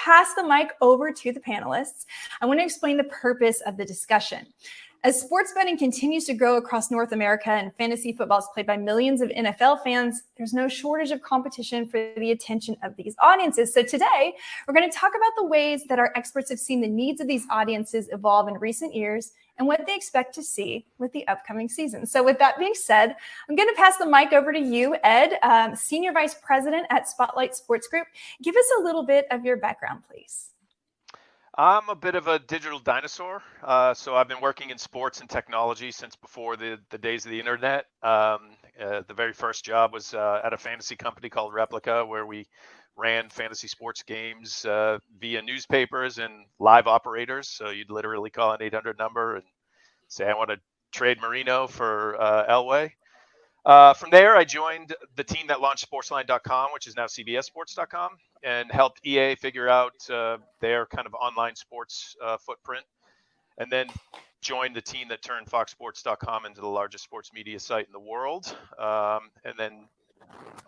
pass the mic over to the panelists, I want to explain the purpose of the discussion. As sports betting continues to grow across North America and fantasy football is played by millions of NFL fans, there's no shortage of competition for the attention of these audiences. So today, we're going to talk about the ways that our experts have seen the needs of these audiences evolve in recent years and what they expect to see with the upcoming season. So with that being said, I'm going to pass the mic over to you, Ed, Senior Vice President at Spotlight Sports Group. Give us a little bit of your background, please. I'm a bit of a digital dinosaur. So I've been working in sports and technology since before the days of the internet. The very first job was at a fantasy company called Replica, where we ran fantasy sports games via newspapers and live operators. So you'd literally call an 800 number and say, I want to trade Marino for Elway. From there, I joined the team that launched Sportsline.com, which is now CBSSports.com, and helped EA figure out their kind of online sports footprint, and then joined the team that turned FoxSports.com into the largest sports media site in the world. And then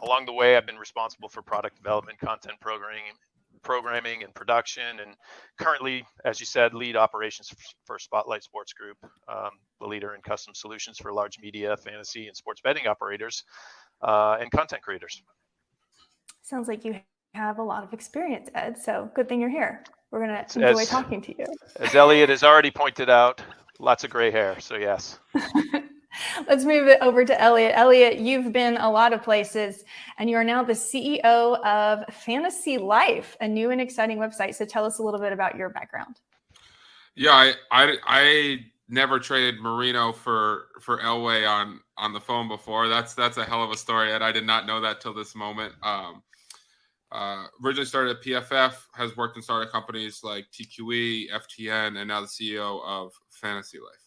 along the way, I've been responsible for product development, content programming and production, and currently, as you said, lead operations for Spotlight Sports Group, the leader in custom solutions for large media, fantasy, and sports betting operators and content creators. Sounds like you have a lot of experience, Ed, so good thing you're here. We're going to enjoy talking to you. As Elliot has already pointed out, lots of gray hair, so yes. Let's move it over to Elliot. Elliot, you've been a lot of places, and you are now the CEO of Fantasy Life, a new and exciting website. So tell us a little bit about your background. Yeah, I never traded Marino for Elway on the phone before. That's a hell of a story, and I did not know that till this moment. Originally started at PFF, has worked in startup companies like TQE, FTN, and now the CEO of Fantasy Life.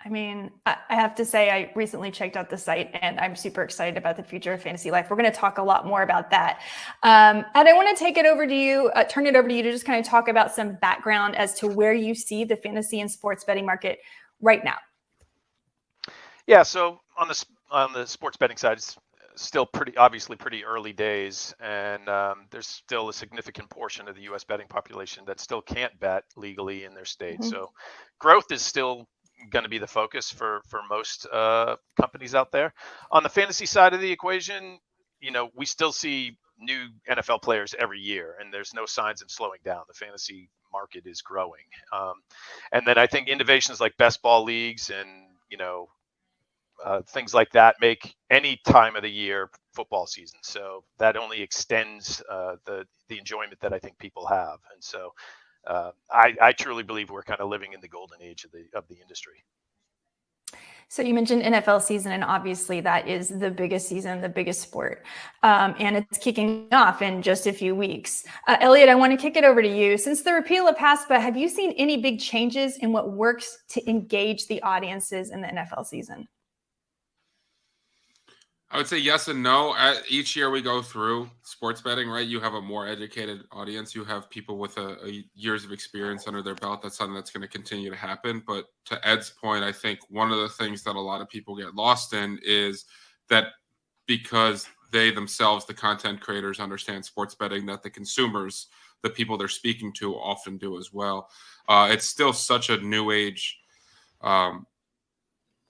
I mean, I have to say, I recently checked out the site and I'm super excited about the future of Fantasy Life. We're going to talk a lot more about that. And I want to turn it over to you to just kind of talk about some background as to where you see the fantasy and sports betting market right now. Yeah, so on the sports betting side, it's still pretty early days, and there's still a significant portion of the U.S. betting population that still can't bet legally in their state. Mm-hmm. So growth is still going to be the focus for most companies out there. On the fantasy side of the equation, we still see new NFL players every year, and there's no signs of slowing down. The fantasy market is growing. And then I think innovations like best ball leagues and, things like that make any time of the year football season. So that only extends the enjoyment that I think people have. And so I truly believe we're kind of living in the golden age of the industry. So you mentioned NFL season, and obviously that is the biggest season, the biggest sport, and it's kicking off in just a few weeks. Elliot, I want to kick it over to you. Since the repeal of PASPA, have you seen any big changes in what works to engage the audiences in the NFL season? I would say yes and no. Each year we go through sports betting, right? You have a more educated audience. You have people with a years of experience under their belt. That's something that's going to continue to happen. But to Ed's point, I think one of the things that a lot of people get lost in is that because they themselves, the content creators, understand sports betting, that the consumers, the people they're speaking to, often do as well. It's still such a new age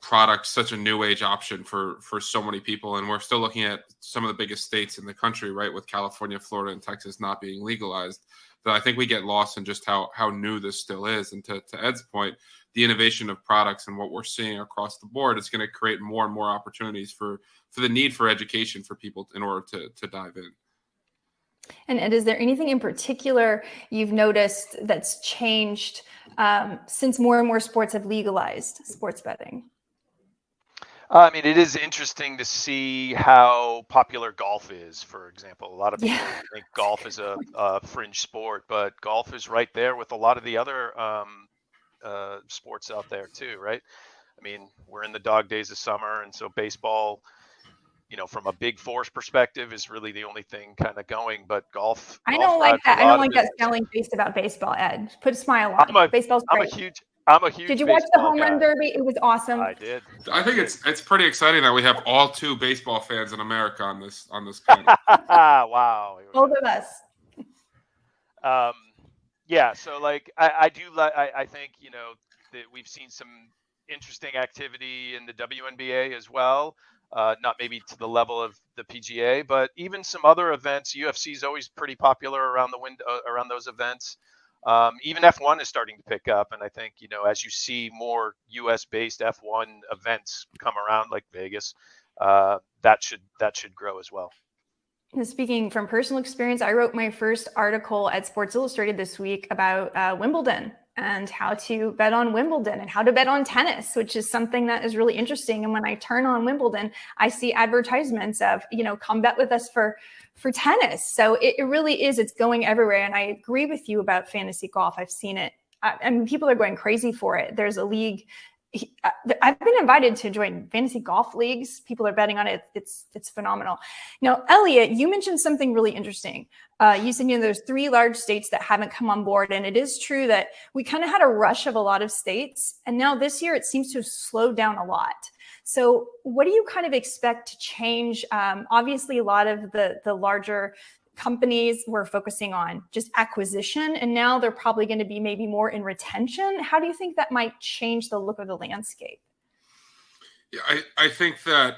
product, such a new age option for so many people, and we're still looking at some of the biggest states in the country, right, with California, Florida, and Texas not being legalized, that I think we get lost in just how new this still is. And to Ed's point, the innovation of products and what we're seeing across the board is going to create more and more opportunities for the need for education for people in order to dive in. And Ed, is there anything in particular you've noticed that's changed since more and more sports have legalized sports betting? I mean, it is interesting to see how popular golf is, for example. A lot of people think golf is a fringe sport, but golf is right there with a lot of the other sports out there too, right? I mean, we're in the dog days of summer, and so baseball, from a big force perspective, is really the only thing kind of going. But golf, I don't like that. I don't like that selling face about baseball, Ed. Put a smile on. Baseball's great. I'm a huge. Did you watch the home run derby? It was awesome. I did. I think it's pretty exciting that we have all two baseball fans in America on this panel. Wow. Both of us. Yeah, so like I do like I think that we've seen some interesting activity in the WNBA as well. Not maybe to the level of the PGA, but even some other events. UFC is always pretty popular around the window around those events. Even F1 is starting to pick up, and I think as you see more US based F1 events come around like Vegas, that should grow as well. Speaking from personal experience, I wrote my first article at Sports Illustrated this week about Wimbledon and how to bet on Wimbledon and how to bet on tennis, which is something that is really interesting. And when I turn on Wimbledon, I see advertisements of, come bet with us for tennis. So it really is, it's going everywhere. And I agree with you about fantasy golf. I've seen it. I mean, people are going crazy for it. There's a league. I've been invited to join fantasy golf leagues. People are betting on it. It's phenomenal. Now, Elliot, you mentioned something really interesting. You said, there's 3 large states that haven't come on board. And it is true that we kind of had a rush of a lot of states. And now this year, it seems to have slowed down a lot. So what do you kind of expect to change? Obviously, a lot of the larger companies were focusing on just acquisition, and now they're probably going to be maybe more in retention. How do you think that might change the look of the landscape? Yeah, I think that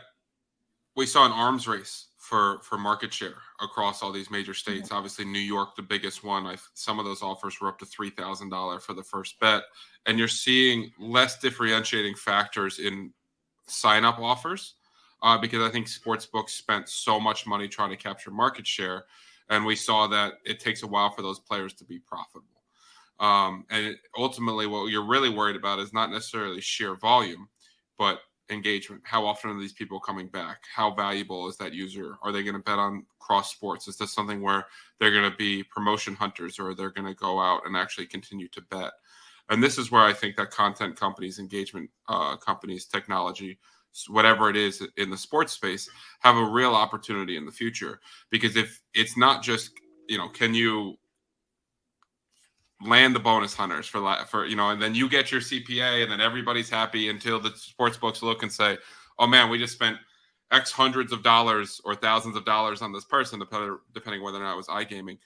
we saw an arms race for market share across all these major states. Mm-hmm. Obviously, New York, the biggest one. Some of those offers were up to $3,000 for the first bet, and you're seeing less differentiating factors in sign-up offers because I think sportsbooks spent so much money trying to capture market share. And we saw that it takes a while for those players to be profitable. Ultimately, what you're really worried about is not necessarily sheer volume, but engagement. How often are these people coming back? How valuable is that user? Are they going to bet on cross sports? Is this something where they're going to be promotion hunters, or they're going to go out and actually continue to bet? And this is where I think that content companies, engagement companies, technology, whatever it is in the sports space, have a real opportunity in the future. Because if it's not just, can you land the bonus hunters for and then you get your CPA and then everybody's happy until the sports books look and say, oh man, we just spent X hundreds of dollars or thousands of dollars on this person, depending whether or not it was iGaming.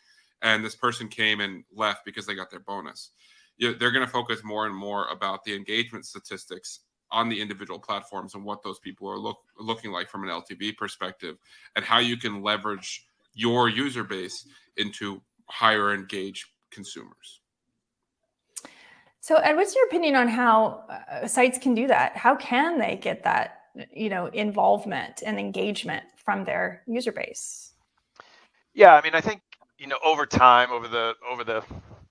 And this person came and left because they got their bonus. They're going to focus more and more about the engagement statistics on the individual platforms and what those people are looking like from an LTV perspective, and how you can leverage your user base into higher engaged consumers. So, Ed, what's your opinion on how sites can do that? How can they get that, involvement and engagement from their user base? Yeah, I mean, I think over time, over the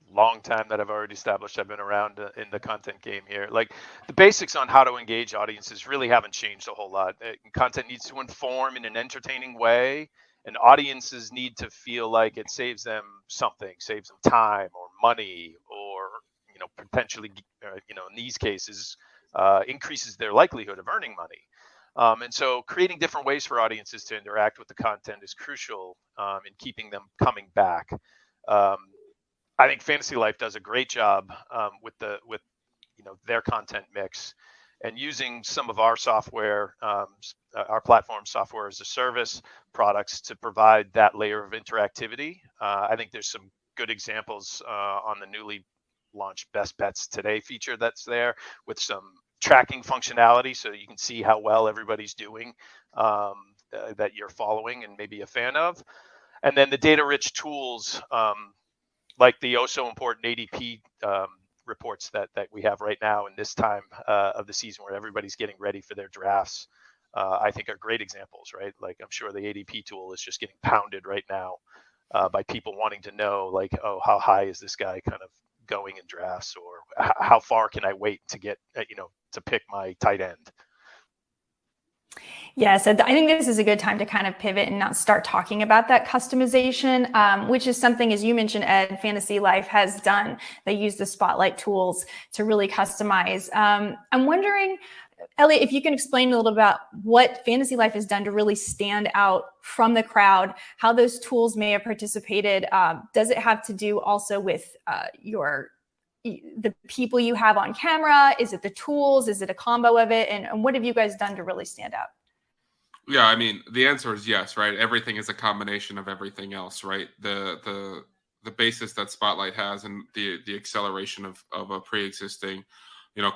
long time that I've already established, I've been around in the content game here. Like, the basics on how to engage audiences really haven't changed a whole lot. Content needs to inform in an entertaining way, and audiences need to feel like it saves them something, saves them time or money, or potentially, in these cases, increases their likelihood of earning money. And so creating different ways for audiences to interact with the content is crucial in keeping them coming back. I think Fantasy Life does a great job with their content mix, and using some of our software, our platform software as a service products to provide that layer of interactivity. I think there's some good examples on the newly launched Best Bets Today feature that's there, with some tracking functionality so you can see how well everybody's doing that you're following and maybe a fan of. And then the data-rich tools, like the so important ADP reports that we have right now in this time of the season, where everybody's getting ready for their drafts, I think are great examples, right? Like, I'm sure the ADP tool is just getting pounded right now by people wanting to know, like, oh, how high is this guy kind of going in drafts, or how far can I wait to get, to pick my tight end? Yeah, so I think this is a good time to kind of pivot and now start talking about that customization, which is something, as you mentioned, Ed, Fantasy Life has done. They use the Spotlight tools to really customize. I'm wondering, Elliot, if you can explain a little about what Fantasy Life has done to really stand out from the crowd, how those tools may have participated. Does it have to do also with the people you have on camera? Is it the tools? Is it a combo of it? And what have you guys done to really stand out? Yeah, I mean, the answer is yes, right? Everything is a combination of everything else, right? basis that Spotlight has and the acceleration of a pre-existing,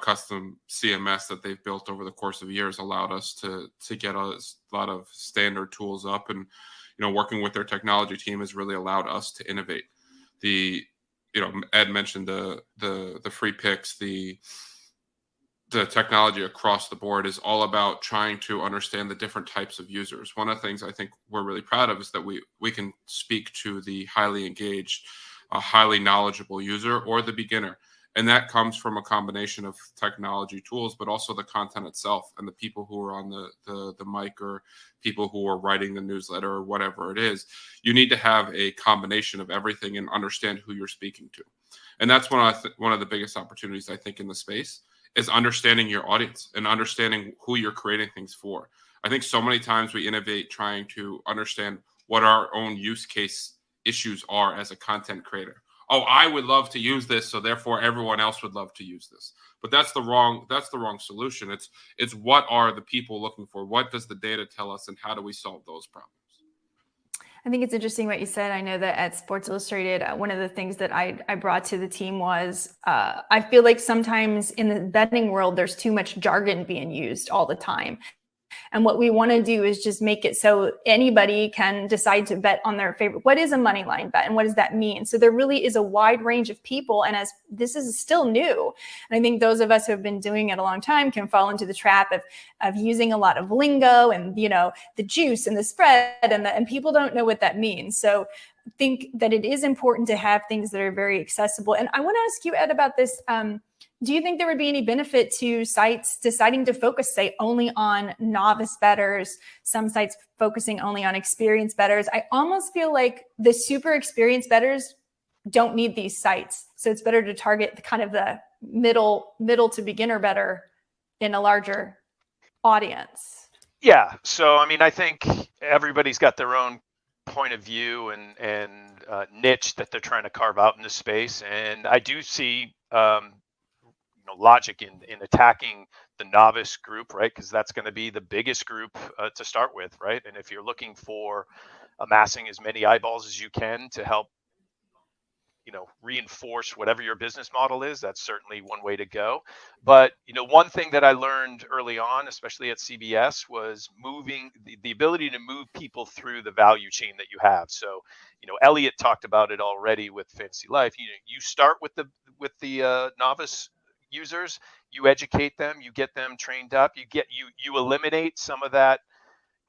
custom CMS that they've built over the course of years allowed us to get a lot of standard tools up. And working with their technology team has really allowed us to innovate. Ed mentioned the free picks, the technology across the board is all about trying to understand the different types of users. One of the things I think we're really proud of is that we can speak to the highly engaged, highly knowledgeable user or the beginner. And that comes from a combination of technology tools, but also the content itself and the people who are on the mic or people who are writing the newsletter or whatever it is. You need to have a combination of everything and understand who you're speaking to. And that's one of the biggest opportunities, I think, in the space is understanding your audience and understanding who you're creating things for. I think so many times we innovate trying to understand what our own use case issues are as a content creator. Oh, I would love to use this, so therefore everyone else would love to use this. But that's the wrong solution. It's what are the people looking for? What does the data tell us, and how do we solve those problems? I think it's interesting what you said. I know that at Sports Illustrated, one of the things that I brought to the team was I feel like sometimes in the betting world, there's too much jargon being used all the time. And what we want to do is just make it so anybody can decide to bet on their favorite. What is a money line bet and what does that mean? So there really is a wide range of people. And as this is still new, and I think those of us who have been doing it a long time can fall into the trap of using a lot of lingo and, the juice and the spread and people don't know what that means. So I think that it is important to have things that are very accessible. And I want to ask you, Ed, about this. Do you think there would be any benefit to sites deciding to focus, say, only on novice bettors, some sites focusing only on experienced bettors? I almost feel like the super experienced bettors don't need these sites. So it's better to target the middle to beginner bettor in a larger audience. Yeah. So, I think everybody's got their own point of view and niche that they're trying to carve out in this space. And I do see logic in attacking the novice group, right? Because that's going to be the biggest group to start with, right? And if you're looking for amassing as many eyeballs as you can to help, reinforce whatever your business model is, that's certainly one way to go. But, one thing that I learned early on, especially at CBS, was moving the ability to move people through the value chain that you have. So, Elliot talked about it already with Fantasy Life. You start with the novice users, you educate them, you get them trained up, you eliminate some of that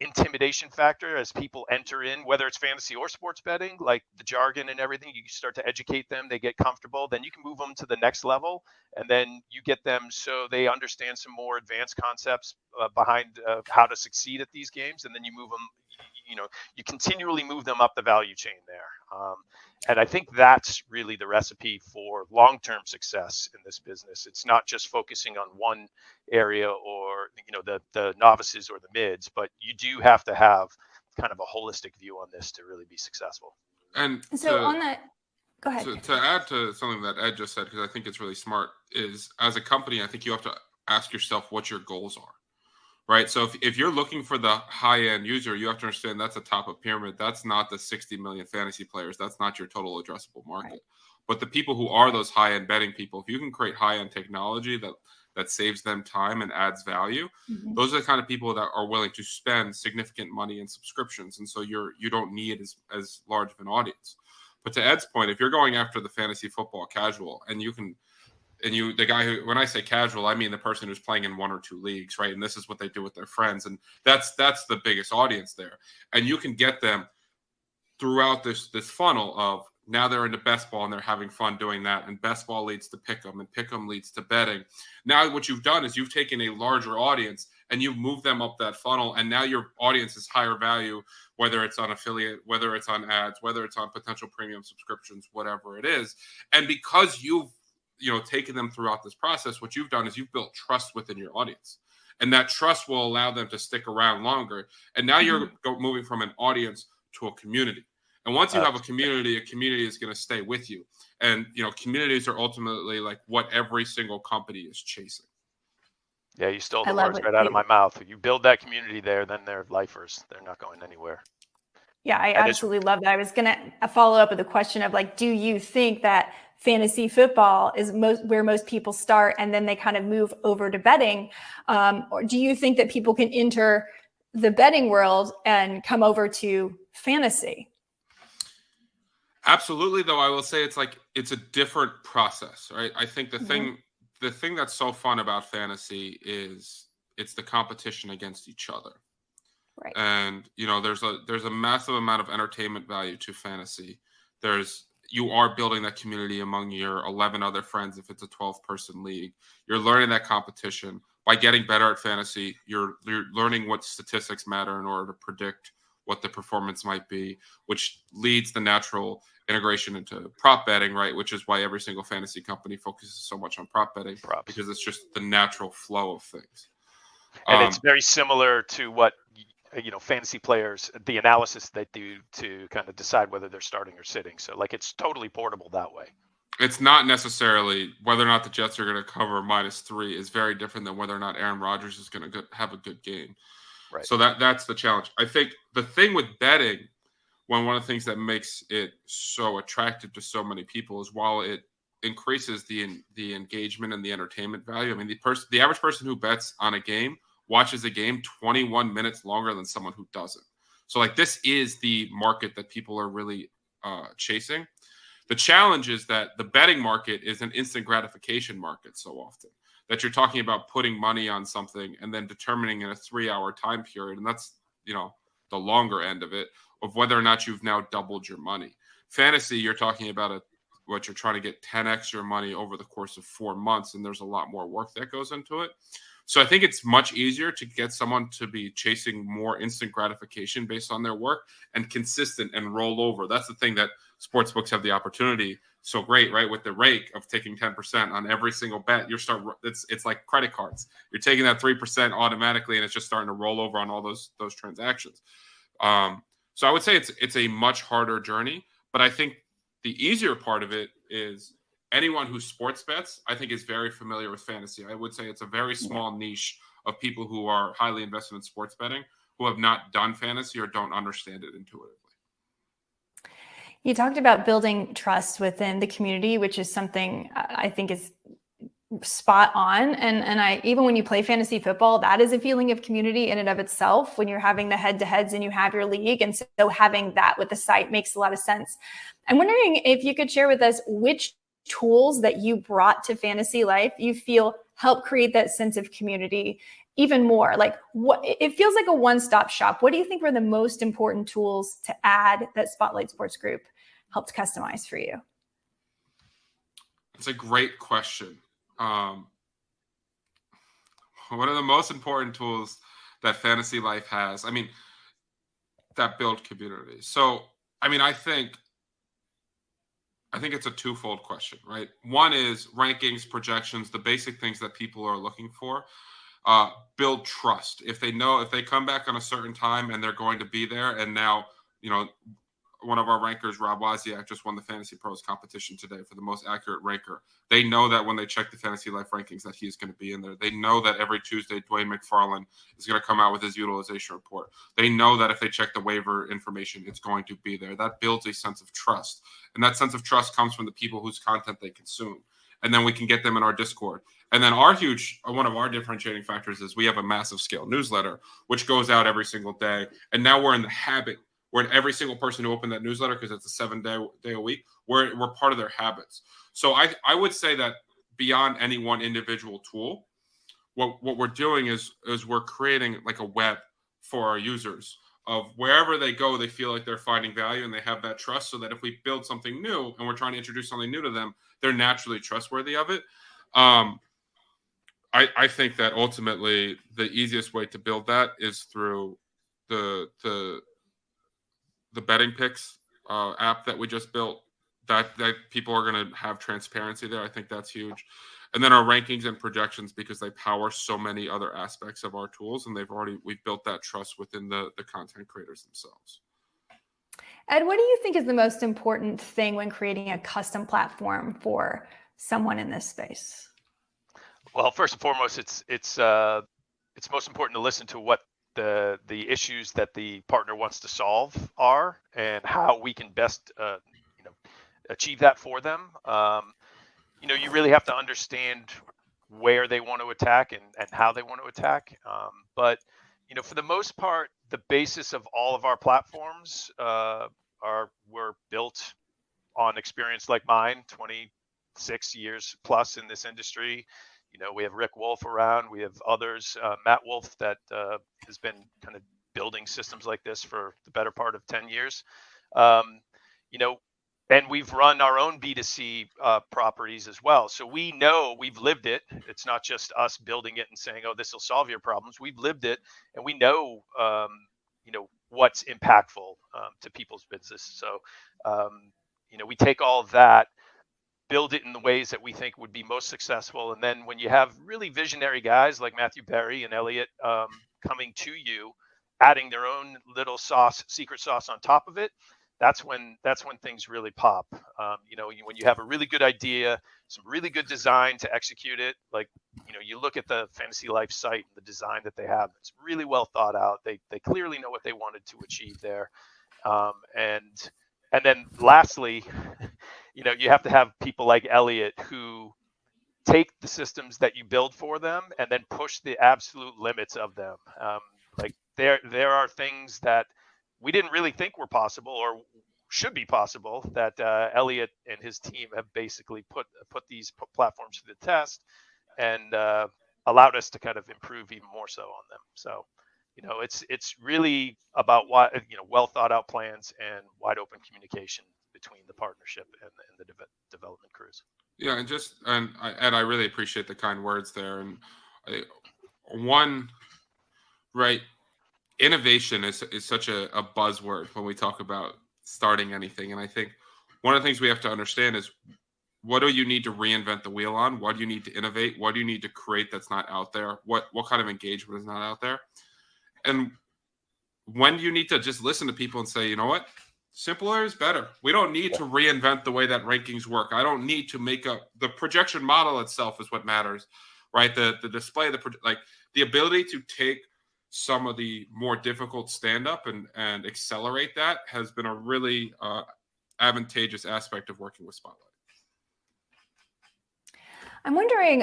intimidation factor as people enter in, whether it's fantasy or sports betting, like the jargon and everything. You start to educate them, they get comfortable, then you can move them to the next level, and then you get them so they understand some more advanced concepts behind how to succeed at these games, and then you move them, you continually move them up the value chain there. And I think that's really the recipe for long-term success in this business. It's not just focusing on one area or, the novices or the mids, but you do have to have kind of a holistic view on this to really be successful. And so on that, go ahead. To add to something that Ed just said, because I think it's really smart, is as a company, I think you have to ask yourself what your goals are. Right. So if you're looking for the high end user, you have to understand that's a top of pyramid. That's not the 60 million fantasy players. That's not your total addressable market. Right. But the people who are those high end betting people, if you can create high end technology that saves them time and adds value, those are the kind of people that are willing to spend significant money in subscriptions. And so you don't need as large of an audience. But to Ed's point, if you're going after the fantasy football casual the guy who, when I say casual, I mean the person who's playing in one or two leagues, right? And this is what they do with their friends. And that's the biggest audience there. And you can get them throughout this funnel of now they're into best ball and they're having fun doing that. And best ball leads to pick'em and pick'em leads to betting. Now what you've done is you've taken a larger audience and you've moved them up that funnel. And now your audience is higher value, whether it's on affiliate, whether it's on ads, whether it's on potential premium subscriptions, whatever it is. And because you've taking them throughout this process, what you've done is you've built trust within your audience, and that trust will allow them to stick around longer. And now you're moving from an audience to a community. And once you have a community is going to stay with you. And, communities are ultimately like what every single company is chasing. Yeah. You stole the words right out of my mouth. You build that community there, then they're lifers. They're not going anywhere. Yeah, I And it's absolutely love that. I was going to follow up with a question of like, do you think that fantasy football is where most people start and then they kind of move over to betting? Or do you think that people can enter the betting world and come over to fantasy? Absolutely, though I will say it's a different process, right? I think the thing that's so fun about fantasy is it's the competition against each other. Right. And there's a massive amount of entertainment value to fantasy. You are building that community among your 11 other friends if it's a 12-person league. You're learning that competition. By getting better at fantasy, you're learning what statistics matter in order to predict what the performance might be, which leads the natural integration into prop betting, right? Which is why every single fantasy company focuses so much on prop betting, props. because it's just the natural flow of things. And it's very similar to what fantasy players, the analysis they do to kind of decide whether they're starting or sitting. So like it's totally portable that way. It's not necessarily whether or not the Jets are going to cover -3 is very different than whether or not Aaron Rodgers is going to have a good game. Right. So that's the challenge. I think the thing with betting, one of the things that makes it so attractive to so many people is while it increases the engagement and the entertainment value. I mean, the average person who bets on a game watches a game 21 minutes longer than someone who doesn't. So like this is the market that people are really chasing. The challenge is that the betting market is an instant gratification market so often that you're talking about putting money on something and then determining in a 3-hour time period. And that's, the longer end of it, of whether or not you've now doubled your money. Fantasy, you're talking about what you're trying to get 10x your money over the course of 4 months. And there's a lot more work that goes into it. So I think it's much easier to get someone to be chasing more instant gratification based on their work and consistent and roll over. That's the thing that sportsbooks have the opportunity so great, right? With the rake of taking 10% on every single bet, it's like credit cards. You're taking that 3% automatically, and it's just starting to roll over on all those transactions. So I would say it's a much harder journey, but I think the easier part of it is anyone who sports bets, I think, is very familiar with fantasy. I would say it's a very small niche of people who are highly invested in sports betting who have not done fantasy or don't understand it intuitively. You talked about building trust within the community, which is something I think is spot on. And even when you play fantasy football, that is a feeling of community in and of itself when you're having the head-to-heads and you have your league. And so having that with the site makes a lot of sense. I'm wondering if you could share with us which tools that you brought to fantasy life you feel help create that sense of community even more. Like, what it feels like a one-stop shop. What do you think were the most important tools to add that Spotlight Sports Group helped customize for you? It's a great question. One of the most important tools that fantasy life has, that build community. So, I think it's a twofold question, right? One is rankings, projections, the basic things that people are looking for. Build trust. If they come back on a certain time and they're going to be there, and now, one of our rankers, Rob Wozniak, just won the Fantasy Pros competition today for the most accurate ranker. They know that when they check the Fantasy Life rankings that he's going to be in there. They know that every Tuesday, Dwayne McFarland is going to come out with his utilization report. They know that if they check the waiver information, it's going to be there. That builds a sense of trust. And that sense of trust comes from the people whose content they consume. And then we can get them in our Discord. And then one of our differentiating factors is we have a massive scale newsletter, which goes out every single day. And now we're in the habit where every single person who opened that newsletter, because it's a 7-day a week, we're part of their habits. So I would say that beyond any one individual tool, what we're doing is we're creating like a web for our users of wherever they go, they feel like they're finding value and they have that trust, so that if we build something new and we're trying to introduce something new to them, they're naturally trustworthy of it. I think that ultimately the easiest way to build that is through the betting picks app that we just built. That people are going to have transparency there. I think that's huge. And then our rankings and projections, because they power so many other aspects of our tools, and we've built that trust within the content creators themselves. Ed, what do you think is the most important thing when creating a custom platform for someone in this space? Well, first and foremost, it's most important to listen to what the issues that the partner wants to solve are, and how we can best achieve that for them. You really have to understand where they want to attack and how they want to attack. But for the most part, the basis of all of our platforms were built on experience like mine, 26 years plus in this industry. We have Rick Wolf around. We have others, Matt Wolf, that has been kind of building systems like this for the better part of 10 years. And we've run our own B2C properties as well. So we know, we've lived it. It's not just us building it and saying, oh, this will solve your problems. We've lived it, and we know, what's impactful to people's business. So, we take all of that, build it in the ways that we think would be most successful. And then when you have really visionary guys like Matthew Berry and Elliot coming to you, adding their own little secret sauce on top of it, that's when things really pop. When you have a really good idea, some really good design to execute it, like, you look at the Fantasy Life site and the design that they have, it's really well thought out. They clearly know what they wanted to achieve there. And then lastly, you have to have people like Elliot who take the systems that you build for them and then push the absolute limits of them. Like there are things that we didn't really think were possible or should be possible that Elliot and his team have basically put these platforms to the test and allowed us to kind of improve even more so on them. So, it's really about well thought out plans and wide open communication between the partnership and the development crews. Yeah, and I really appreciate the kind words there. And right, innovation is such a buzzword when we talk about starting anything. And I think one of the things we have to understand is, what do you need to reinvent the wheel on? What do you need to innovate? What do you need to create that's not out there? What kind of engagement is not out there? And when do you need to just listen to people and say, you know what? Simpler is better. We don't need to reinvent the way that rankings work. I don't need to make up the projection model itself is what matters, right? The display, the ability to take some of the more difficult stand up and accelerate that has been a really advantageous aspect of working with Spotlight. I'm wondering,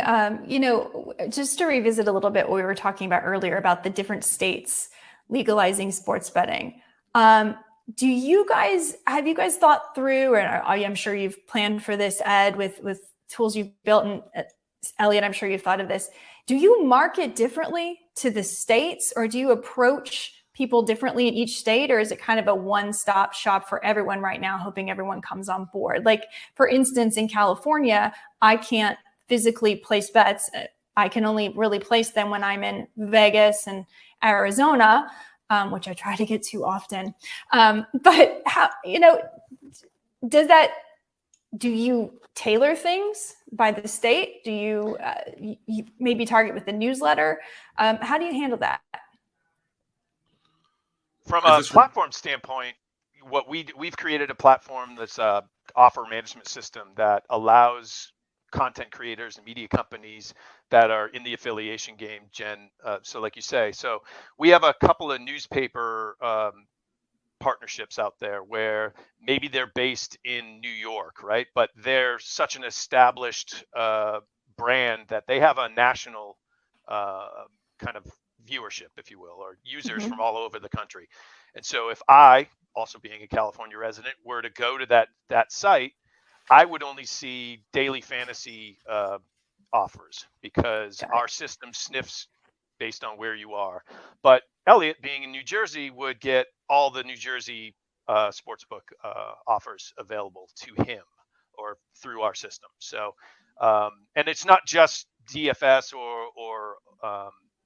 just to revisit a little bit what we were talking about earlier about the different states legalizing sports betting. Have you guys thought through, and I'm sure you've planned for this, Ed, with tools you've built, and Elliot, I'm sure you've thought of this. Do you market differently to the states, or do you approach people differently in each state, or is it kind of a one-stop shop for everyone right now, hoping everyone comes on board? Like, for instance, in California, I can't physically place bets. I can only really place them when I'm in Vegas and Arizona, which I try to get to often. But how, do you tailor things by the state? Do you maybe target with the newsletter? How do you handle that? From a platform standpoint, we've created a platform that's a offer management system that allows content creators and media companies that are in the affiliation game, so like you say, so we have a couple of newspaper partnerships out there where maybe they're based in New York, right? But they're such an established brand that they have a national kind of viewership, if you will, or users from all over the country. And so if I, also being a California resident, were to go to that site, I would only see daily fantasy offers because our system sniffs based on where you are. But Elliot, being in New Jersey, would get all the New Jersey sportsbook offers available to him or through our system. So, and it's not just DFS or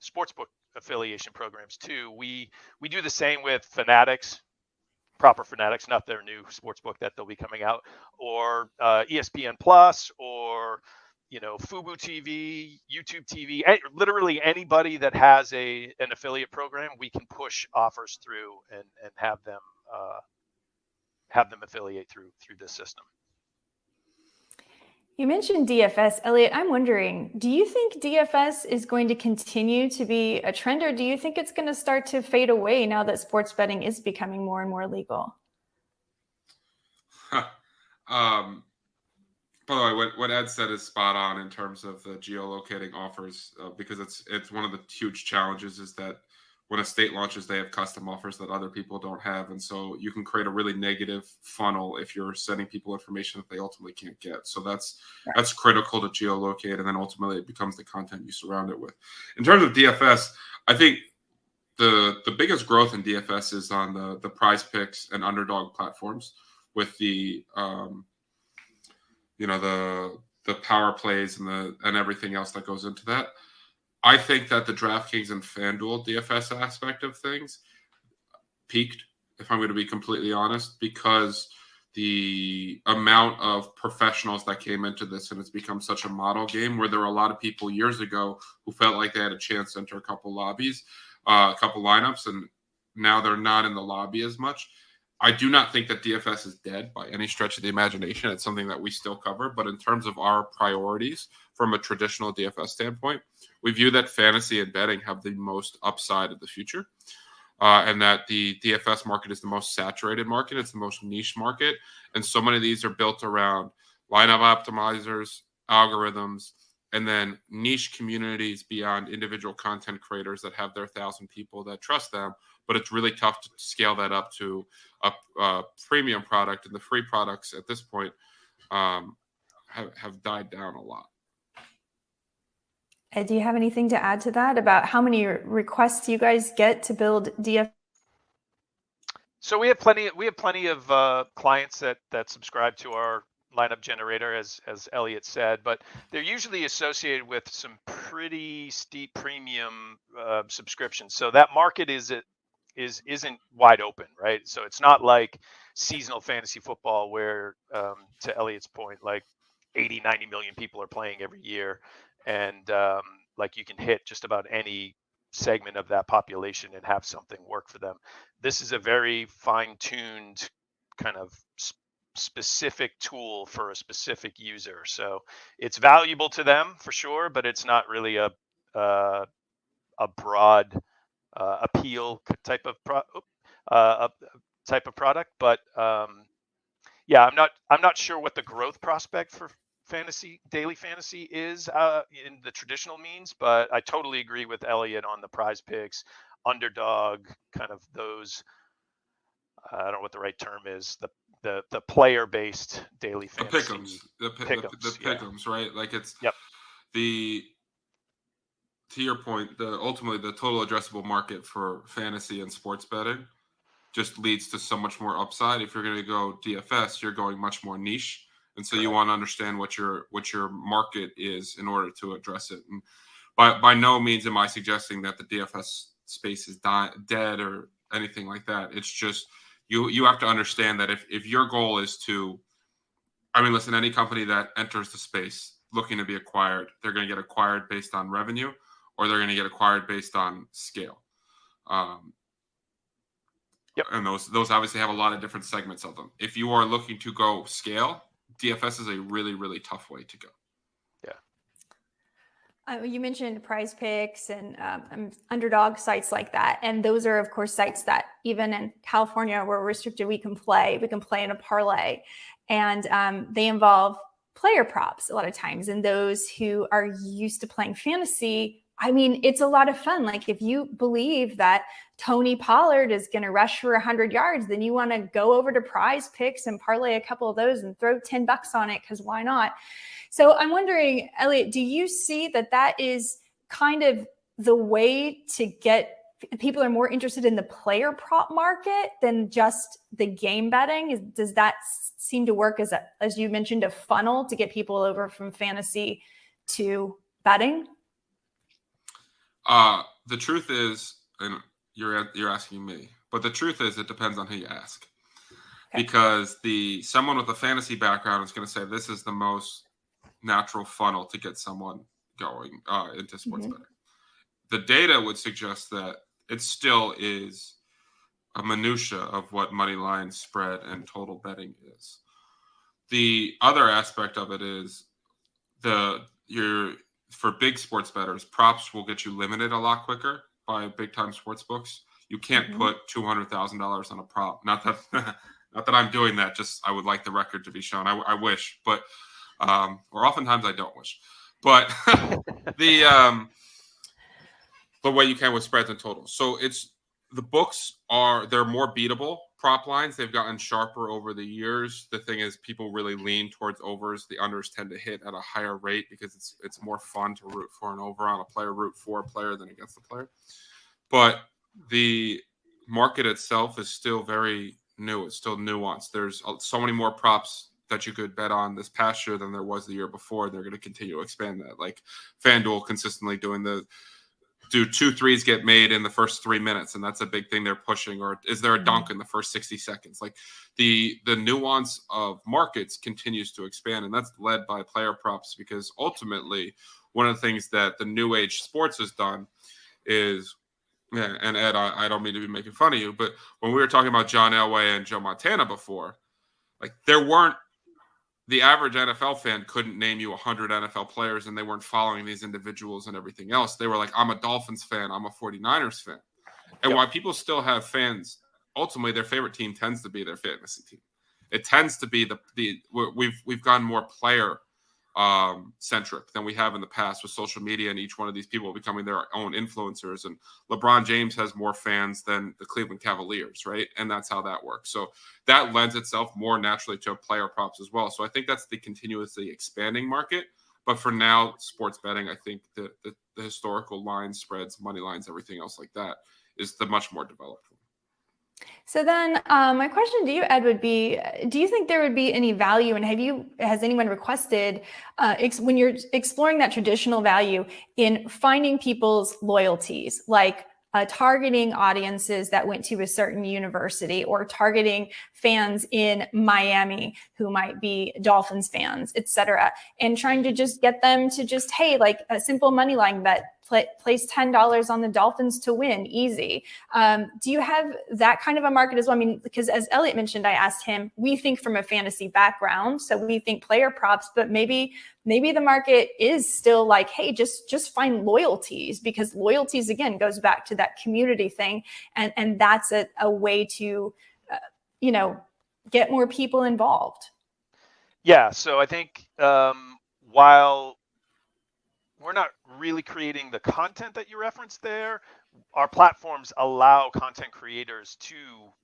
sportsbook affiliation programs too. We do the same with Fanatics. Proper Fanatics, not their new sportsbook that they'll be coming out, or ESPN Plus, or Fubo TV, YouTube TV, literally anybody that has an affiliate program, we can push offers through and have them affiliate through this system. You mentioned DFS, Elliot. I'm wondering, do you think DFS is going to continue to be a trend, or do you think it's going to start to fade away now that sports betting is becoming more and more legal? By the way, what Ed said is spot on in terms of the geolocating offers, because it's one of the huge challenges is that when a state launches, they have custom offers that other people don't have, and so you can create a really negative funnel if you're sending people information that they ultimately can't get. So that's critical to geolocate, and then ultimately it becomes the content you surround it with. In terms of DFS, I think the biggest growth in DFS is on the Prize Picks and Underdog platforms with the the power plays and everything else that goes into that. I think that the DraftKings and FanDuel DFS aspect of things peaked, if I'm going to be completely honest, because the amount of professionals that came into this, and it's become such a model game where there were a lot of people years ago who felt like they had a chance to enter a couple lobbies, a couple lineups, and now they're not in the lobby as much. I do not think that DFS is dead by any stretch of the imagination. It's something that we still cover. But in terms of our priorities from a traditional DFS standpoint, we view that fantasy and betting have the most upside of the future, and that the DFS market is the most saturated market. It's the most niche market. And so many of these are built around lineup optimizers, algorithms, and then niche communities beyond individual content creators that have their 1,000 people that trust them. But it's really tough to scale that up to a premium product, and the free products at this point have died down a lot. Ed, do you have anything to add to that about how many requests you guys get to build DFS? So we have plenty of clients that subscribe to our lineup generator, as Elliot said, but they're usually associated with some pretty steep premium subscriptions. So that market isn't wide open, right? So it's not like seasonal fantasy football where, to Elliot's point, like 80, 90 million people are playing every year, and like you can hit just about any segment of that population and have something work for them. This is a very fine-tuned kind of specific tool for a specific user. So it's valuable to them for sure, but it's not really a broad appeal type of product. But yeah, I'm not sure what the growth prospect for daily fantasy is in the traditional means, but I totally agree with Elliot on the Prize Picks, Underdog, kind of those. I don't know what the right term is. The player based daily fantasy. The pick'ems, right? Like it's yep. To your point, ultimately the total addressable market for fantasy and sports betting just leads to so much more upside. If you're going to go DFS, you're going much more niche, and so you want to understand what your market is in order to address it. And by no means am I suggesting that the DFS space is dead or anything like that. It's just you have to understand that if your goal is to, listen, any company that enters the space looking to be acquired, they're going to get acquired based on revenue, or they're going to get acquired based on scale. Yep. And those obviously have a lot of different segments of them. If you are looking to go scale, DFS is a really, really tough way to go. Yeah. You mentioned Prize Picks and Underdog sites like that. And those are, of course, sites that even in California, we're restricted, we can play in a parlay. And they involve player props a lot of times. And those who are used to playing fantasy, it's a lot of fun. Like if you believe that Tony Pollard is going to rush for 100 yards, then you want to go over to Prize Picks and parlay a couple of those and throw $10 on it, because why not? So I'm wondering, Elliot, do you see that is kind of the way to get people are more interested in the player prop market than just the game betting? Does that seem to work as you mentioned, a funnel to get people over from fantasy to betting? The truth is, and you're asking me, but the truth is it depends on who you ask. Okay. Because someone with a fantasy background is going to say this is the most natural funnel to get someone going into sports betting. The data would suggest that it still is a minutia of what money line, spread, and total betting is. The other aspect of it is for big sports bettors, props will get you limited a lot quicker by big time sports books. You can't put $200,000 on a prop. Not that not that I'm doing that. Just I would like the record to be shown. I wish, but or oftentimes I don't wish. But but what you can with spreads and totals. So the books they're more beatable prop lines. They've gotten sharper over the years. The thing is, people really lean towards overs. The unders tend to hit at a higher rate because it's more fun to root for an over on a player, root for a player than against the player. But the market itself is still very new. It's still nuanced. There's so many more props that you could bet on this past year than there was the year before. They're going to continue to expand that. Like FanDuel consistently doing do 2 threes get made in the first 3 minutes, and that's a big thing they're pushing, or is there a dunk in the first 60 seconds? Like the nuance of markets continues to expand, and that's led by player props, because ultimately one of the things that the new age sports has done is, yeah, and Ed, I don't mean to be making fun of you, but when we were talking about John Elway and Joe Montana before, like the average NFL fan couldn't name you 100 NFL players, and they weren't following these individuals and everything else. They were like, I'm a Dolphins fan, I'm a 49ers fan. And while people still have fans, ultimately their favorite team tends to be their fantasy team. It tends to be we've gotten more player centric than we have in the past with social media, and each one of these people becoming their own influencers. And LeBron James has more fans than the Cleveland Cavaliers, right? And that's how that works. So that lends itself more naturally to player props as well. So I think that's the continuously expanding market. But for now, sports betting, I think the historical lines, spreads, money lines, everything else like that is the much more developed one. So then my question to you, Ed, would be, do you think there would be any value, and has anyone requested when you're exploring that traditional value in finding people's loyalties, like targeting audiences that went to a certain university, or targeting fans in Miami who might be Dolphins fans, et cetera, and trying to just get them to just, hey, like a simple money line bet, place $10 on the Dolphins to win, easy. Do you have that kind of a market as well? I mean, because as Elliot mentioned, I asked him, we think from a fantasy background, so we think player props, but maybe the market is still like, hey, just find loyalties, because loyalties, again, goes back to that community thing. And that's a way to, get more people involved. Yeah. So I think while we're not really creating the content that you referenced there, our platforms allow content creators to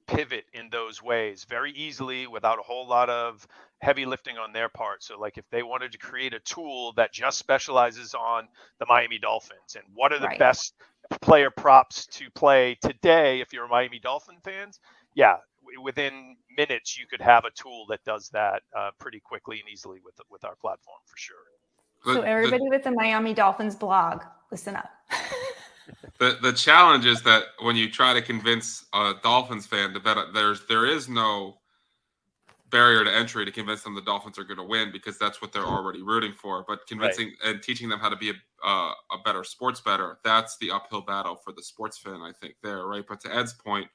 pivot in those ways very easily without a whole lot of heavy lifting on their part. So like if they wanted to create a tool that just specializes on the Miami Dolphins and what are the best player props to play today, if you're a Miami Dolphin fans, yeah, within minutes you could have a tool that does that pretty quickly and easily with our platform, for sure. So everybody with the Miami Dolphins blog, listen up. The challenge is that when you try to convince a Dolphins fan to bet, there is no barrier to entry to convince them the Dolphins are going to win, because that's what they're already rooting for. But convincing and teaching them how to be a better sports bettor, that's the uphill battle for the sports fan, I think, there, right? But to Ed's point,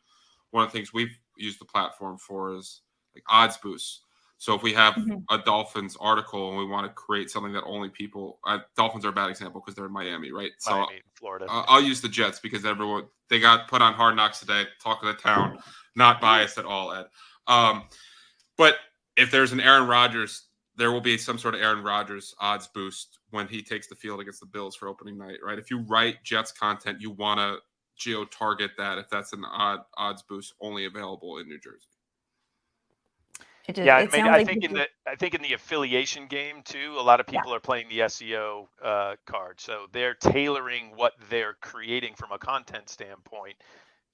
one of the things we've used the platform for is like odds boosts. So if we have a Dolphins article and we want to create something that only people, Dolphins are a bad example because they're in Miami, right? Miami, Florida. I'll use the Jets because they got put on Hard Knocks today. Talk of the town, not biased at all, Ed. But if there's an Aaron Rodgers, there will be some sort of Aaron Rodgers odds boost when he takes the field against the Bills for opening night, right? If you write Jets content, you want to geo-target that if that's an odds boost only available in New Jersey. I think in the affiliation game too, a lot of people are playing the SEO card, so they're tailoring what they're creating from a content standpoint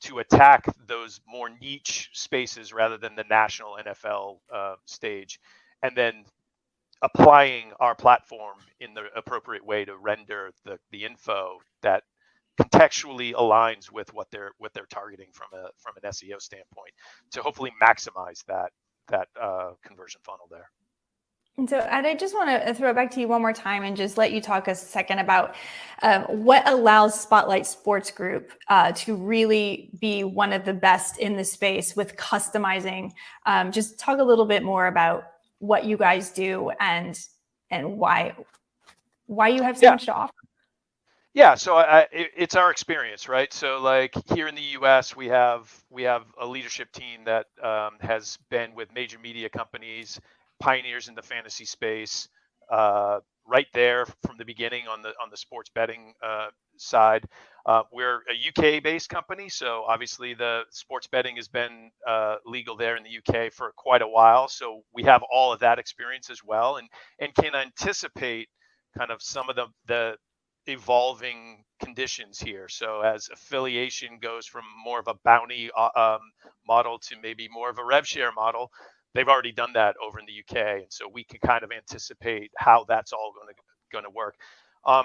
to attack those more niche spaces rather than the national NFL stage, and then applying our platform in the appropriate way to render the info that contextually aligns with what they're targeting from an SEO standpoint to hopefully maximize that conversion funnel there. And so, Ed, I just want to throw it back to you one more time and just let you talk a second about what allows Spotlight Sports Group to really be one of the best in the space with customizing. Just talk a little bit more about what you guys do and why why you have so Yeah. much to offer? Yeah, so it's our experience, right? So like here in the U.S., we have a leadership team that has been with major media companies, pioneers in the fantasy space, right there from the beginning on the sports betting side. We're a UK-based company, so obviously the sports betting has been legal there in the UK for quite a while. So we have all of that experience as well, and can anticipate kind of some of the evolving conditions here. So as affiliation goes from more of a bounty model to maybe more of a rev share model, they've already done that over in the UK, and so we can kind of anticipate how that's all going to work. And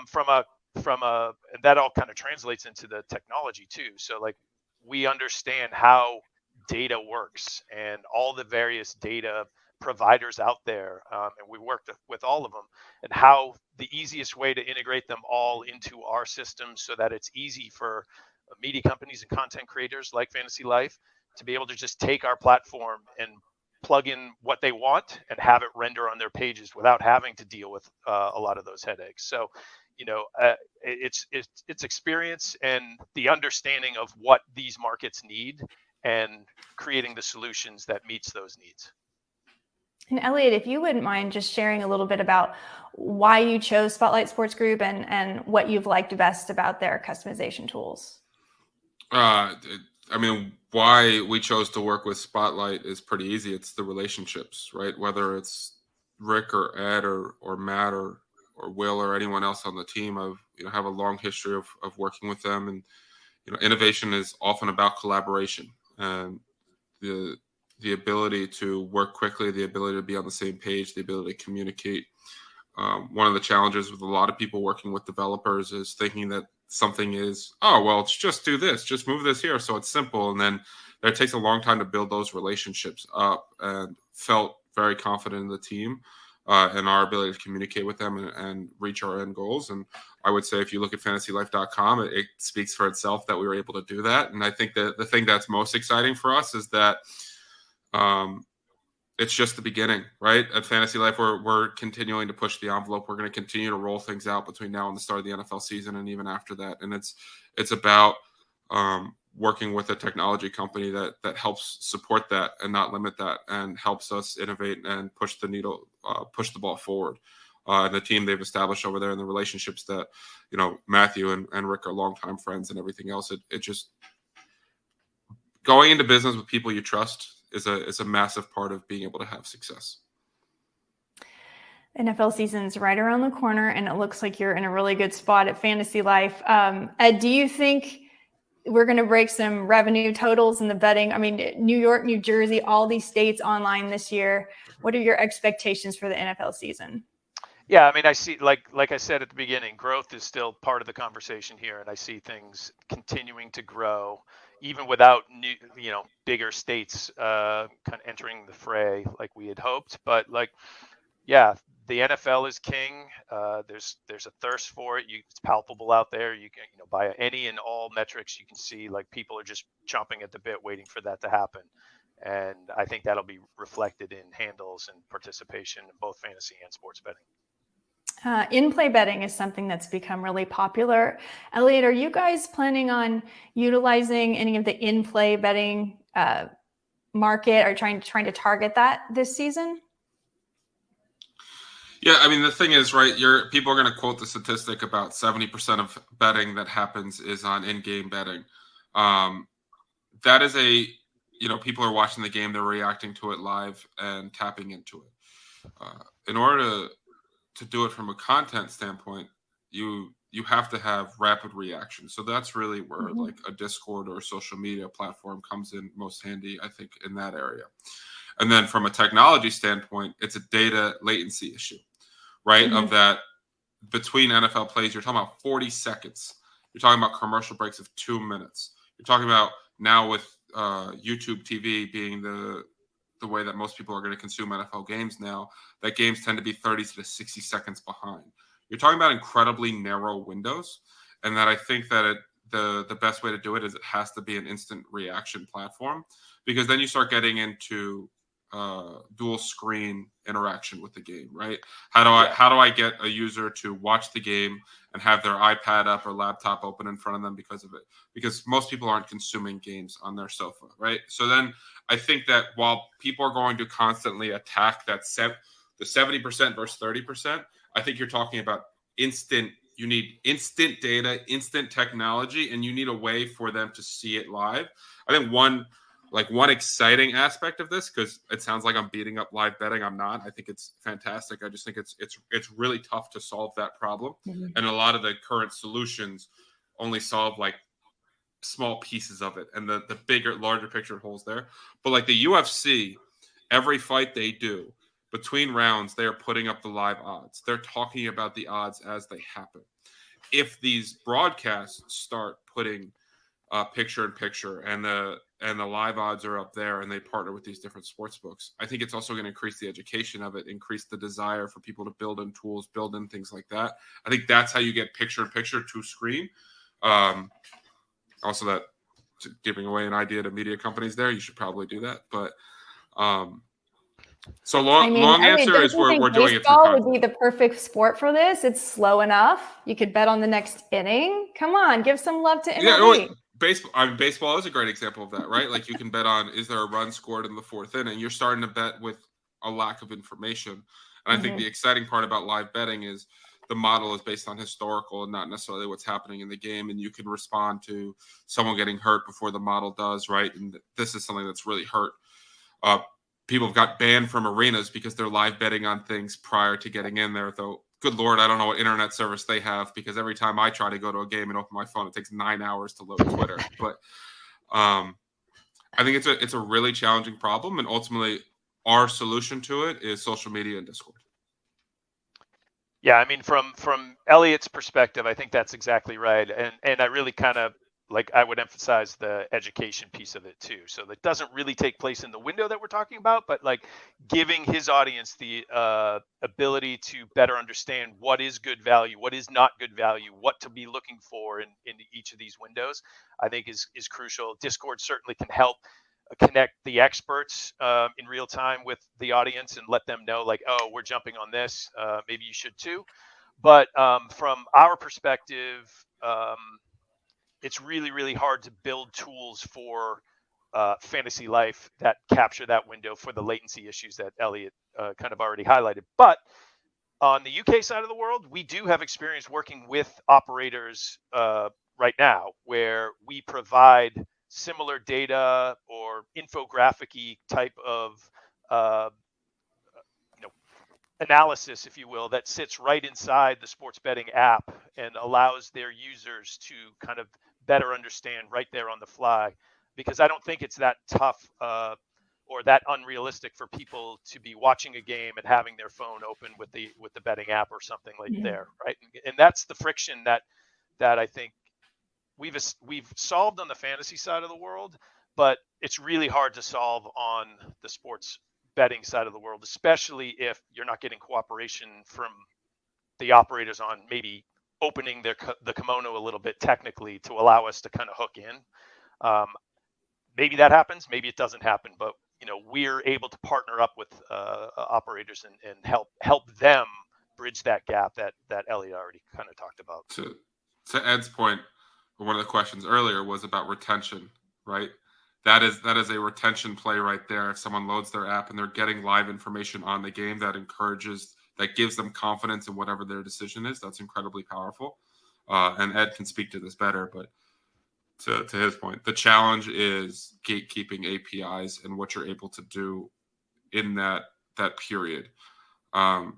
that all kind of translates into the technology too. So like we understand how data works and all the various data providers out there, and we worked with all of them, and how the easiest way to integrate them all into our system so that it's easy for media companies and content creators like Fantasy Life to be able to just take our platform and plug in what they want and have it render on their pages without having to deal with a lot of those headaches. So, it's experience and the understanding of what these markets need and creating the solutions that meets those needs. And Elliot, if you wouldn't mind just sharing a little bit about why you chose Spotlight Sports Group and what you've liked best about their customization tools. I mean, why we chose to work with Spotlight is pretty easy. It's the relationships, right? Whether it's Rick or Ed or Matt or Will or anyone else on the team, I've have a long history of working with them, and innovation is often about collaboration and the ability to work quickly, the ability to be on the same page, the ability to communicate. One of the challenges with a lot of people working with developers is thinking that something is, oh, well, it's just do this, just move this here. So it's simple. And then it takes a long time to build those relationships up, and felt very confident in the team and our ability to communicate with them and reach our end goals. And I would say if you look at fantasylife.com, it speaks for itself that we were able to do that. And I think that the thing that's most exciting for us is that it's just the beginning, right? At Fantasy Life, we're continuing to push the envelope. We're going to continue to roll things out between now and the start of the NFL season, and even after that. And it's about working with a technology company that helps support that and not limit that, and helps us innovate and push the needle, push the ball forward. And the team they've established over there, and the relationships that Matthew and Rick are longtime friends, and everything else. It just, going into business with people you trust is a massive part of being able to have success. NFL season's right around the corner, and it looks like you're in a really good spot at Fantasy Life. Ed, do you think we're going to break some revenue totals in the betting? I mean, New York, New Jersey, all these states online this year. What are your expectations for the NFL season? Yeah, I mean, I see, like I said at the beginning, growth is still part of the conversation here, and I see things continuing to grow, even without new, bigger states kind of entering the fray like we had hoped. But yeah, the NFL is king. There's a thirst for it. It's palpable out there. You can, by any and all metrics, you can see like people are just chomping at the bit, waiting for that to happen. And I think that'll be reflected in handles and participation in both fantasy and sports betting. In-play betting is something that's become really popular. Elliot, are you guys planning on utilizing any of the in-play betting market, or trying to target that this season? Yeah, I mean, the thing is, right, people are going to quote the statistic about 70% of betting that happens is on in-game betting. That is people are watching the game, they're reacting to it live and tapping into it. In order to do it from a content standpoint, you have to have rapid reaction. So that's really where like a Discord or a social media platform comes in most handy, I think, in that area. And then from a technology standpoint, it's a data latency issue, right? Of that, between NFL plays, you're talking about 40 seconds. You're talking about commercial breaks of 2 minutes. You're talking about now with YouTube TV being the way that most people are going to consume NFL games now, that games tend to be 30 to 60 seconds behind. You're talking about incredibly narrow windows, and that I think that the best way to do it is it has to be an instant reaction platform, because then you start getting into dual screen interaction with the game, right? How do I get a user to watch the game and have their iPad up or laptop open in front of them because of it? Because most people aren't consuming games on their sofa, right? So then I think that while people are going to constantly attack the 70% versus 30%, I think you're talking about you need instant data, instant technology, and you need a way for them to see it live. I think one exciting aspect of this, because it sounds like I'm beating up live betting. I'm not. I think it's fantastic. I just think it's really tough to solve that problem. Mm-hmm. And a lot of the current solutions only solve like small pieces of it, and the larger picture holes there. But like the UFC, every fight they do, between rounds, they are putting up the live odds. They're talking about the odds as they happen. If these broadcasts start putting picture-in-picture and the live odds are up there and they partner with these different sports books, I think it's also going to increase the education of it, increase the desire for people to build in tools, build in things like that. I think that's how you get picture-in-picture to screen. Also, that giving away an idea to media companies there, you should probably do that. But so long answer is we're doing it through content. Baseball would be the perfect sport for this. It's slow enough. You could bet on the next inning. Come on, give some love to MLB. Baseball is a great example of that, right? Like you can bet on, is there a run scored in the fourth inning? You're starting to bet with a lack of information. And I think the exciting part about live betting is the model is based on historical and not necessarily what's happening in the game. And you can respond to someone getting hurt before the model does, right? And this is something that's really hurt. People have got banned from arenas because they're live betting on things prior to getting in there, though. Good Lord, I don't know what internet service they have, because every time I try to go to a game and open my phone, it takes 9 hours to load Twitter. But I think it's a really challenging problem, and ultimately our solution to it is social media and Discord. Yeah, I mean, from Elliot's perspective, I think that's exactly right, and I really kind of I would emphasize the education piece of it too. So that doesn't really take place in the window that we're talking about, but like giving his audience the ability to better understand what is good value, what is not good value, what to be looking for in each of these windows, I think is crucial. Discord certainly can help connect the experts in real time with the audience and let them know, like, oh, we're jumping on this. Maybe you should too. But from our perspective, it's really, really hard to build tools for fantasy life that capture that window for the latency issues that Elliot kind of already highlighted. But on the UK side of the world, we do have experience working with operators right now, where we provide similar data or infographic-y type of analysis, if you will, that sits right inside the sports betting app and allows their users to kind of better understand right there on the fly. Because I don't think it's that tough or that unrealistic for people to be watching a game and having their phone open with the betting app or something like there, right? And that's the friction that I think we've solved on the fantasy side of the world, but it's really hard to solve on the sports betting side of the world, especially if you're not getting cooperation from the operators on maybe opening the kimono a little bit technically to allow us to kind of hook in. Maybe that happens, maybe it doesn't happen, but we're able to partner up with operators and help them bridge that gap that Elliot already kind of talked about. To Ed's point, one of the questions earlier was about retention, right? That is a retention play right there. If someone loads their app and they're getting live information on the game, that gives them confidence in whatever their decision is. That's incredibly powerful. And Ed can speak to this better, but to his point, the challenge is gatekeeping APIs and what you're able to do in that period. And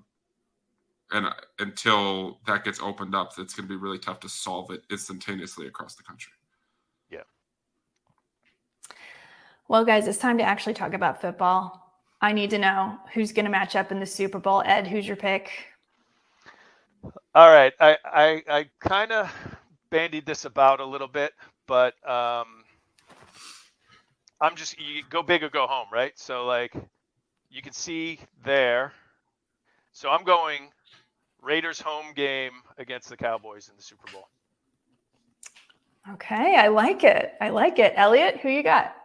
until that gets opened up, it's going to be really tough to solve it instantaneously across the country. Yeah. Well, guys, it's time to actually talk about football. I need to know who's going to match up in the Super Bowl. Ed, who's your pick? All right. I kind of bandied this about a little bit, but you go big or go home, right? So like you can see there. So I'm going Raiders home game against the Cowboys in the Super Bowl. Okay, I like it. Elliot, who you got?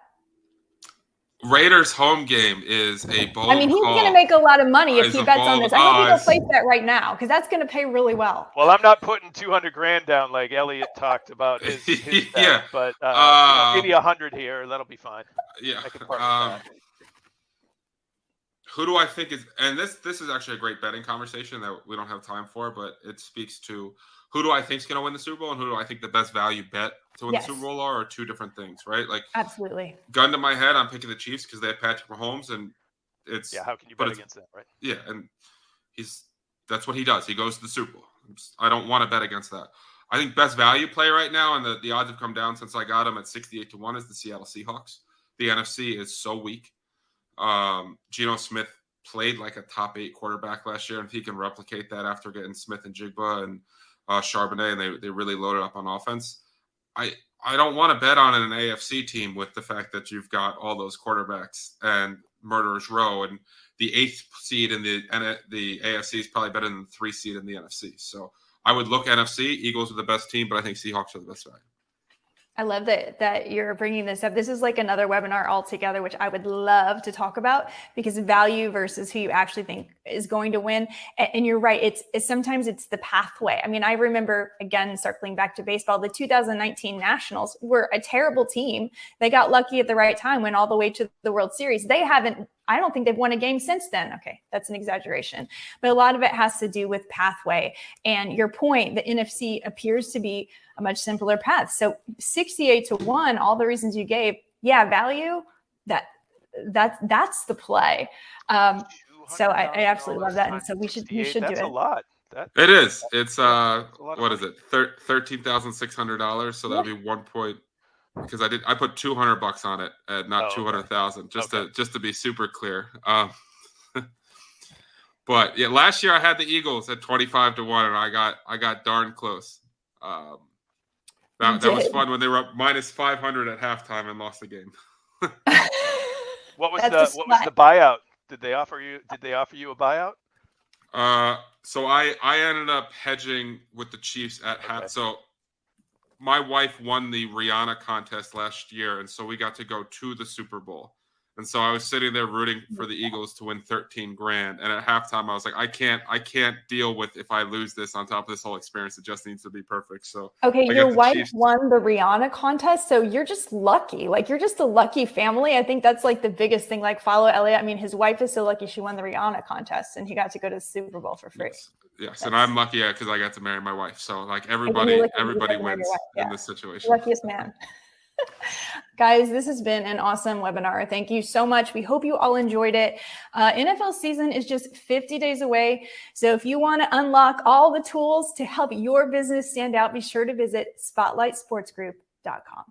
Raiders home game is a bold I mean, he's call. going to make a lot of money if It's he a bets on bold this. I hope he don't odds. place that right now because that's going to pay really well. Well, I'm not putting 200 grand down like Elliot talked about his Yeah. bet, but you know, maybe 100 here. That'll be fine. Yeah. I can part with that. Who do I think is, and this is actually a great betting conversation that we don't have time for, but it speaks to who do I think is going to win the Super Bowl and who do I think the best value bet to win Yes. the Super Bowl are two different things, right? Like, Absolutely. gun to my head, I'm picking the Chiefs because they have Patrick Mahomes, and it's How can you bet against that, right? Yeah, and that's what he does. He goes to the Super Bowl. I don't want to bet against that. I think best value play right now, and the odds have come down since I got him at 68-1, is the Seattle Seahawks. The NFC is so weak. Geno Smith played like a top 8 quarterback last year, and if he can replicate that after getting Smith and Jigba and Charbonnet, and they really loaded up on offense. I don't want to bet on an AFC team with the fact that you've got all those quarterbacks and murderers row, and the 8th seed in the AFC is probably better than the 3 seed in the NFC. So I would look NFC. Eagles are the best team, but I think Seahawks are the best value. I love that you're bringing this up. This is like another webinar altogether, which I would love to talk about, because value versus who you actually think is going to win. And you're right. It's sometimes it's the pathway. I mean, I remember, again, circling back to baseball, the 2019 Nationals were a terrible team. They got lucky at the right time, went all the way to the World Series. I don't think they've won a game since then. Okay, that's an exaggeration. But a lot of it has to do with pathway. And your point, the NFC appears to be a much simpler path. So 68-1, all the reasons you gave, value, that's the play. So I absolutely love that. And so we should do it. That's a lot. It is. It's what is it? $13,600. So that'd be 1 point. Because I put $200 on it, not 200,000, just to be super clear. But yeah, last year I had the Eagles at 25-1, and I got darn close. That was fun when they were up minus 500 at halftime and lost the game. What was the buyout? Did they offer you a buyout? So I ended up hedging with the Chiefs at half. So my wife won the Rihanna contest last year, and so we got to go to the Super Bowl. And so I was sitting there rooting for the Eagles to win 13 grand. And at halftime, I was like, I can't deal with if I lose this on top of this whole experience. It just needs to be perfect. So okay, your wife won the Rihanna contest, so you're just lucky. Like, you're just a lucky family. I think that's like the biggest thing. Like, follow Elliot. I mean, his wife is so lucky she won the Rihanna contest, and he got to go to the Super Bowl for free. Yes. And I'm lucky because I got to marry my wife. So like everybody wins in this situation. Luckiest man. Guys, this has been an awesome webinar. Thank you so much. We hope you all enjoyed it. NFL season is just 50 days away. So if you want to unlock all the tools to help your business stand out, be sure to visit spotlightsportsgroup.com.